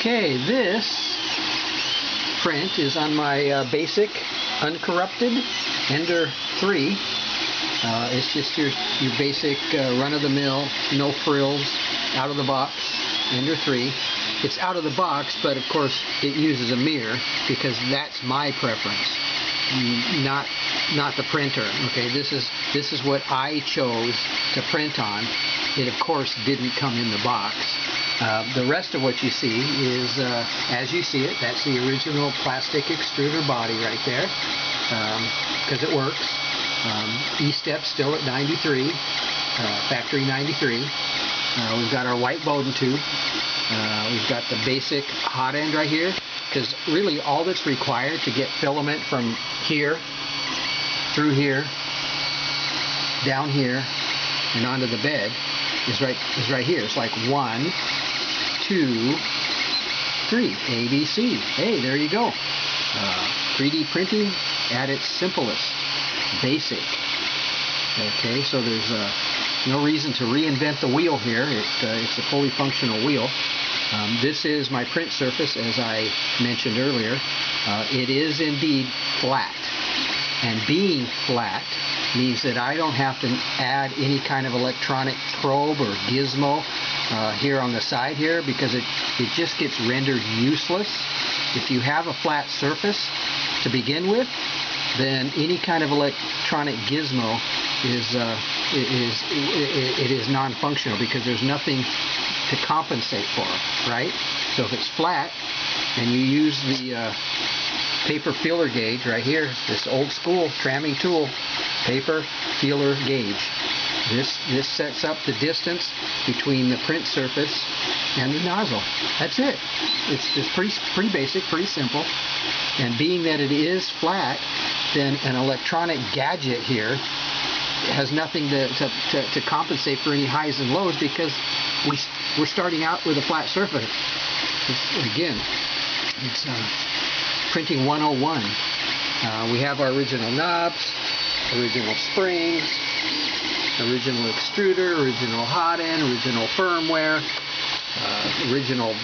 Okay, this print is on my basic uncorrupted ENDER 3. It's just your basic run-of-the-mill, no frills, out of the box ENDER 3. It's out of the box, but of course it uses a mirror because that's my preference, not the printer. Okay, this is what I chose to print on. It of course didn't come in the box. The rest of what you see is, as you see it, that's the original plastic extruder body right there, because it works. E-step still at 93, factory 93. We've got our white Bowden tube. We've got the basic hot end right here, because really all that's required to get filament from here, through here, down here, and onto the bed is right here. It's like 1, 2, 3, A, B, C. Hey, there you go. 3D printing at its simplest, basic. Okay, so there's no reason to reinvent the wheel here. It's a fully functional wheel. This is my print surface, as I mentioned earlier. It is indeed flat, and being flat means that I don't have to add any kind of electronic probe or gizmo here on the side here, because it just gets rendered useless. If you have a flat surface to begin with, then any kind of electronic gizmo is non-functional, because there's nothing to compensate for, right? So if it's flat and you use the paper feeler gauge right here, this old school tramming tool, paper feeler gauge. This sets up the distance between the print surface and the nozzle. That's it. It's pretty basic, pretty simple. And being that it is flat, then an electronic gadget here has nothing to compensate for any highs and lows, because we're starting out with a flat surface. Again, it's printing 101. We have our original knobs, original springs, original extruder, original hot end, original firmware, original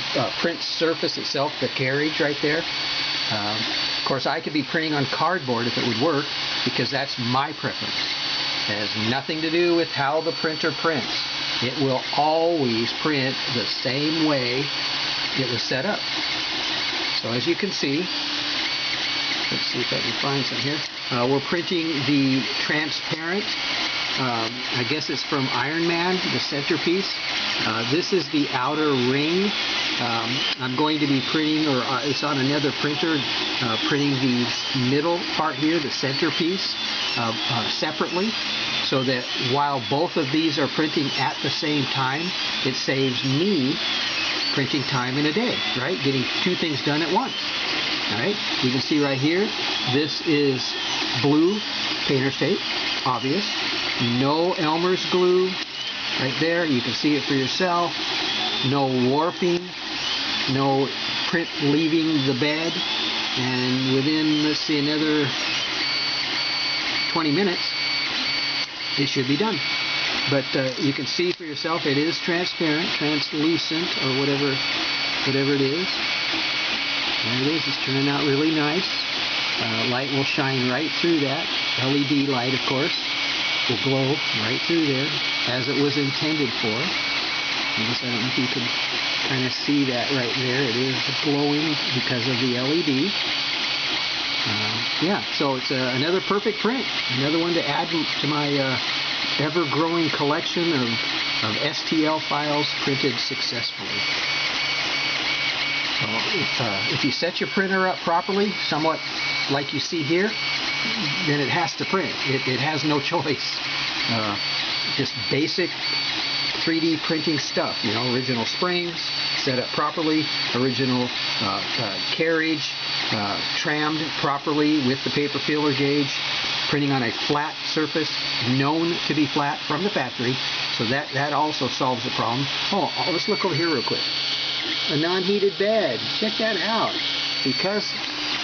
print surface itself, the carriage right there. Of course, I could be printing on cardboard if it would work, because that's my preference. It has nothing to do with how the printer prints. It will always print the same way it was set up. So as you can see, let's see if I can find some here. We're printing the transparent, I guess it's from Ironman, the centerpiece. This is the outer ring. I'm going to be printing, or it's on another printer, printing the middle part here, the centerpiece, separately, so that while both of these are printing at the same time, it saves me printing time in a day, right? Getting two things done at once. All right, you can see right here, this is blue painter's tape, obvious. No Elmer's glue right there. You can see it for yourself. No warping, no print leaving the bed. And within, let's see, another 20 minutes, it should be done. But you can see for yourself, it is transparent, translucent, or whatever it is. There it is. It's turning out really nice. Light will shine right through that. LED light, of course, will glow right through there, as it was intended for. I don't know if you can kind of see that right there. It is glowing because of the LED. Yeah, so it's another perfect print. Another one to add to my ever-growing collection of STL files printed successfully. So if you set your printer up properly, somewhat like you see here, then it has to print. It has no choice. Just basic 3D printing stuff, you know, original springs set up properly, original carriage trammed properly with the paper feeler gauge, printing on a flat surface known to be flat from the factory, so that also solves the problem. Oh, let's look over here real quick. A non-heated bed. Check that out. Because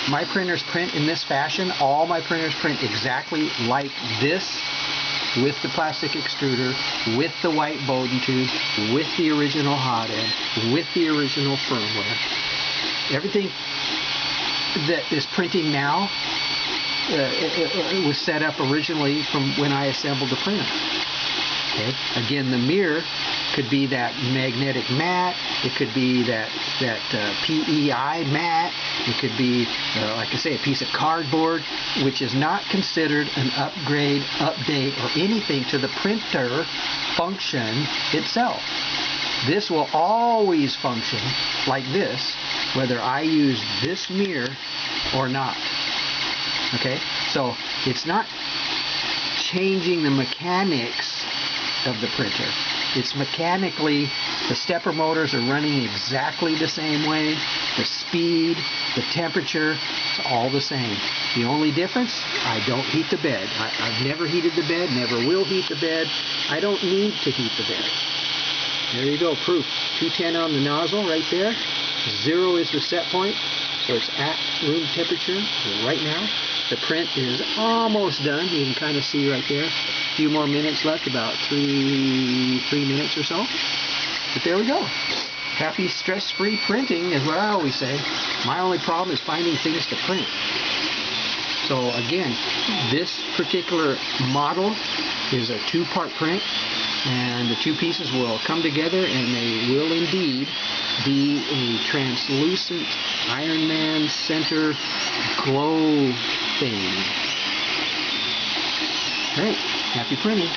my printers print in this fashion, all my printers print exactly like this, with the plastic extruder, with the white Bowden tube, with the original hot end, with the original firmware. everything that is printing now it was set up originally from when I assembled the printer. Okay. Again, the mirror could be that magnetic mat. It could be that PEI mat. It could be, like I say, a piece of cardboard, which is not considered an upgrade, update, or anything to the printer function itself. This will always function like this, whether I use this mirror or not. Okay, so it's not changing the mechanics of the printer. It's mechanically, the stepper motors are running exactly the same way. The speed, the temperature, it's all the same. The only difference, I don't heat the bed. I've never heated the bed, never will heat the bed. I don't need to heat the bed. There you go, proof. 210 on the nozzle right there. 0 is the set point, so it's at room temperature right now. The print is almost done. You can kind of see right there. A few more minutes left, about three minutes or so. But there we go. Happy stress-free printing is what I always say. My only problem is finding things to print. So again, this particular model is a 2-part print, and the 2 pieces will come together and they will indeed be a translucent Ironman center glow thing. Great. Happy printing.